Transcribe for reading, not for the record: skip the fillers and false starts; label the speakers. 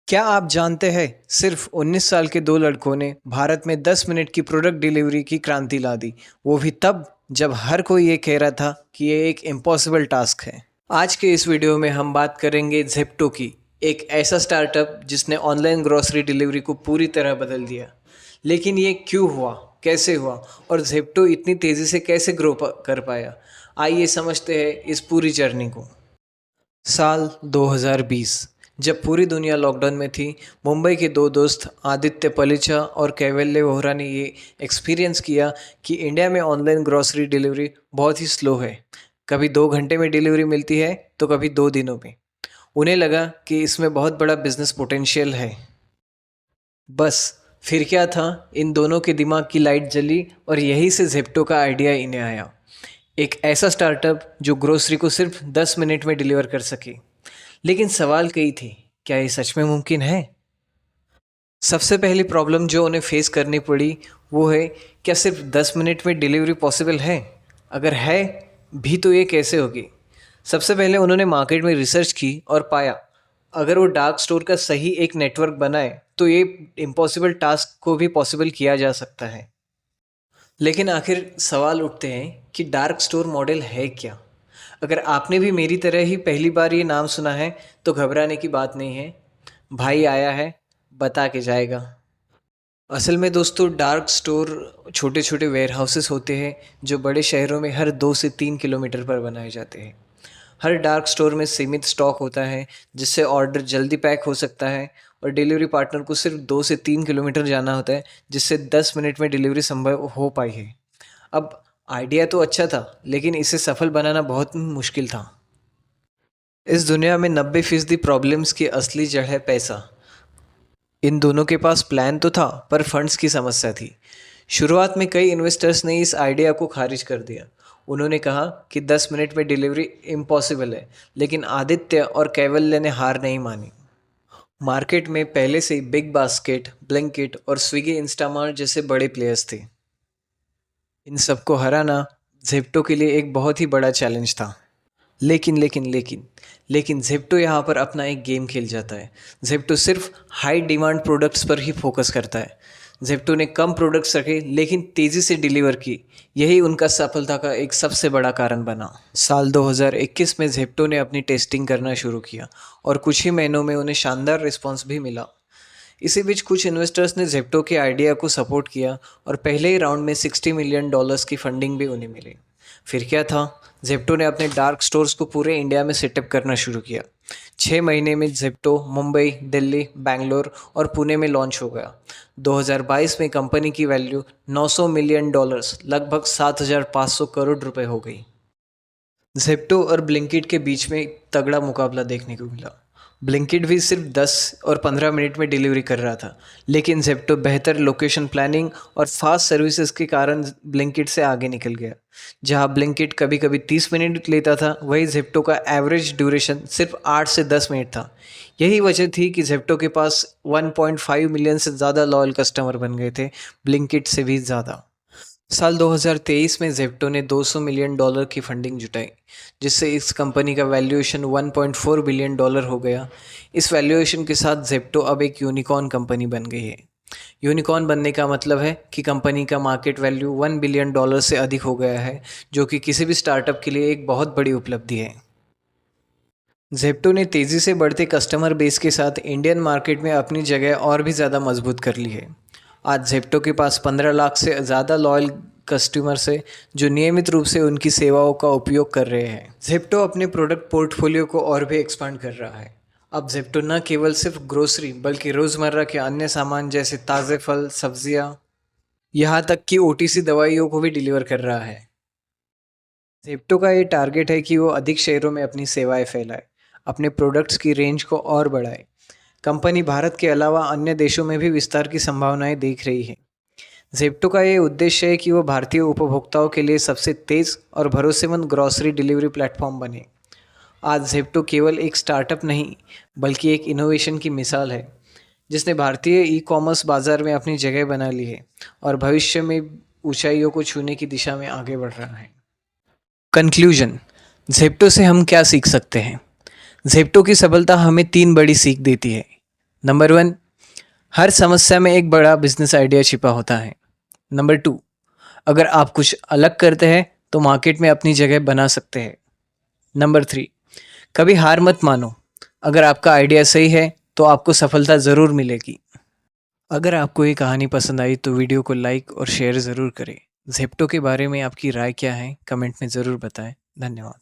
Speaker 1: क्या आप जानते हैं सिर्फ 19 साल के दो लड़कों ने भारत में 10 मिनट की प्रोडक्ट डिलीवरी की क्रांति ला दी। वो भी तब जब हर कोई ये कह रहा था कि ये एक इम्पॉसिबल टास्क है। आज के इस वीडियो में हम बात करेंगे ज़ेप्टो की, एक ऐसा स्टार्टअप जिसने ऑनलाइन ग्रोसरी डिलीवरी को पूरी तरह बदल दिया। लेकिन ये क्यों हुआ, कैसे हुआ और ज़ेप्टो इतनी तेज़ी से कैसे कर पाया। आइए समझते हैं इस पूरी जर्नी को। साल 2020, जब पूरी दुनिया लॉकडाउन में थी, मुंबई के दो दोस्त आदित्य पलिचा और कैवल्य वोहरा ने ये एक्सपीरियंस किया कि इंडिया में ऑनलाइन ग्रॉसरी डिलीवरी बहुत ही स्लो है। कभी 2 घंटे में डिलीवरी मिलती है तो कभी 2 दिनों में। उन्हें लगा कि इसमें बहुत बड़ा बिजनेस पोटेंशियल है। बस फिर क्या था, इन दोनों के दिमाग की लाइट जली और यहीं से जेप्टो का आइडिया इन्हें आया। एक ऐसा स्टार्टअप जो ग्रोसरी को सिर्फ 10 मिनट में डिलीवर कर सके। लेकिन सवाल कई थे, क्या ये सच में मुमकिन है? सबसे पहली प्रॉब्लम जो उन्हें फेस करनी पड़ी वो है, क्या सिर्फ 10 मिनट में डिलीवरी पॉसिबल है? अगर है भी तो ये कैसे होगी? सबसे पहले उन्होंने मार्केट में रिसर्च की और पाया, अगर वो डार्क स्टोर का सही एक नेटवर्क बनाए तो ये इम्पॉसिबल टास्क को भी पॉसिबल किया जा सकता है। लेकिन आखिर सवाल उठते हैं कि डार्क स्टोर मॉडल है क्या? अगर आपने भी मेरी तरह ही पहली बार ये नाम सुना है तो घबराने की बात नहीं है। भाई आया है, बता के जाएगा। असल में दोस्तों, डार्क स्टोर छोटे छोटे वेयर हाउसेस होते हैं जो बड़े शहरों में हर 2 से 3 किलोमीटर पर बनाए जाते हैं। हर डार्क स्टोर में सीमित स्टॉक होता है, जिससे ऑर्डर जल्दी पैक हो सकता है और डिलीवरी पार्टनर को सिर्फ 2 से 3 किलोमीटर जाना होता है, जिससे 10 मिनट में डिलीवरी संभव हो पाई है। अब आइडिया तो अच्छा था, लेकिन इसे सफल बनाना बहुत मुश्किल था। इस दुनिया में 90% प्रॉब्लम्स की असली जड़ है पैसा। इन दोनों के पास प्लान तो था, पर फंड्स की समस्या थी। शुरुआत में कई इन्वेस्टर्स ने इस आइडिया को खारिज कर दिया। उन्होंने कहा कि 10 मिनट में डिलीवरी इम्पॉसिबल है, लेकिन आदित्य और कैवल्य ने हार नहीं मानी। मार्केट में पहले से ही बिग बास्केट, ब्लिंकिट और स्विगी इंस्टामार्ट जैसे बड़े प्लेयर्स थे। इन सबको हराना ज़ेप्टो के लिए एक बहुत ही बड़ा चैलेंज था। लेकिन लेकिन लेकिन लेकिन ज़ेप्टो यहाँ पर अपना एक गेम खेल जाता है। ज़ेप्टो सिर्फ हाई डिमांड प्रोडक्ट्स पर ही फोकस करता है। ज़ेप्टो ने कम प्रोडक्ट्स रखे लेकिन तेज़ी से डिलीवर की। यही उनका सफलता का एक सबसे बड़ा कारण बना। साल 2021 में ज़ेप्टो ने अपनी टेस्टिंग करना शुरू किया और कुछ ही महीनों में उन्हें शानदार रिस्पॉन्स भी मिला। इसी बीच कुछ इन्वेस्टर्स ने ज़ेप्टो के आइडिया को सपोर्ट किया और पहले ही राउंड में $60 मिलियन की फंडिंग भी उन्हें मिली। फिर क्या था, ज़ेप्टो ने अपने डार्क स्टोर्स को पूरे इंडिया में सेटअप करना शुरू किया। 6 महीने में ज़ेप्टो मुंबई, दिल्ली, बैंगलोर और पुणे में लॉन्च हो गया। 2022 में कंपनी की वैल्यू $900 मिलियन, लगभग 7,500 करोड़ रुपए हो गई। ज़ेप्टो और ब्लिंकिट के बीच में तगड़ा मुकाबला देखने को मिला। ब्लिंकिट भी सिर्फ 10 और 15 मिनट में डिलीवरी कर रहा था, लेकिन ज़ेप्टो बेहतर लोकेशन प्लानिंग और फास्ट सर्विसेज के कारण ब्लिंकिट से आगे निकल गया। जहां ब्लिंकिट कभी कभी 30 मिनट लेता था, वहीं ज़ेप्टो का एवरेज ड्यूरेशन सिर्फ 8 से 10 मिनट था। यही वजह थी कि ज़ेप्टो के पास 1.5 मिलियन से ज़्यादा लॉयल कस्टमर बन गए थे, ब्लिंकिट से भी ज़्यादा। साल 2023 में ज़ेप्टो ने $200 मिलियन की फंडिंग जुटाई, जिससे इस कंपनी का वैल्यूएशन $1.4 बिलियन हो गया। इस वैल्यूएशन के साथ ज़ेप्टो अब एक यूनिकॉर्न कंपनी बन गई है। यूनिकॉर्न बनने का मतलब है कि कंपनी का मार्केट वैल्यू $1 बिलियन से अधिक हो गया है, जो कि किसी भी स्टार्टअप के लिए एक बहुत बड़ी उपलब्धि है। ज़ेप्टो ने तेज़ी से बढ़ते कस्टमर बेस के साथ इंडियन मार्केट में अपनी जगह और भी ज़्यादा मजबूत कर ली है। आज ज़ेप्टो के पास 15 लाख से ज़्यादा लॉयल कस्टमर्स है, जो नियमित रूप से उनकी सेवाओं का उपयोग कर रहे हैं। ज़ेप्टो अपने प्रोडक्ट पोर्टफोलियो को और भी एक्सपांड कर रहा है। अब ज़ेप्टो न केवल सिर्फ ग्रोसरी बल्कि रोज़मर्रा के अन्य सामान जैसे ताज़े फल, सब्जियां, यहाँ तक कि ओटीसी दवाइयों को भी डिलीवर कर रहा है। ज़ेप्टो का ये टारगेट है कि वो अधिक शहरों में अपनी सेवाएं फैलाए, अपने प्रोडक्ट्स की रेंज को और बढ़ाए। कंपनी भारत के अलावा अन्य देशों में भी विस्तार की संभावनाएं देख रही है। ज़ेप्टो का ये उद्देश्य है कि वो भारतीय उपभोक्ताओं के लिए सबसे तेज़ और भरोसेमंद ग्रॉसरी डिलीवरी प्लेटफॉर्म बने। आज ज़ेप्टो केवल एक स्टार्टअप नहीं, बल्कि एक इनोवेशन की मिसाल है, जिसने भारतीय ई कॉमर्स बाज़ार में अपनी जगह बना ली है और भविष्य में ऊंचाइयों को छूने की दिशा में आगे बढ़ रहा है। कंक्लूजन, ज़ेप्टो से हम क्या सीख सकते हैं? ज़ेप्टो की सफलता हमें 3 बड़ी सीख देती है। नंबर 1, हर समस्या में एक बड़ा बिजनेस आइडिया छिपा होता है। नंबर 2, अगर आप कुछ अलग करते हैं तो मार्केट में अपनी जगह बना सकते हैं। नंबर 3, कभी हार मत मानो। अगर आपका आइडिया सही है तो आपको सफलता ज़रूर मिलेगी। अगर आपको ये कहानी पसंद आई तो वीडियो को लाइक और शेयर ज़रूर करें। ज़ेप्टो के बारे में आपकी राय क्या है, कमेंट में ज़रूर बताएं। धन्यवाद।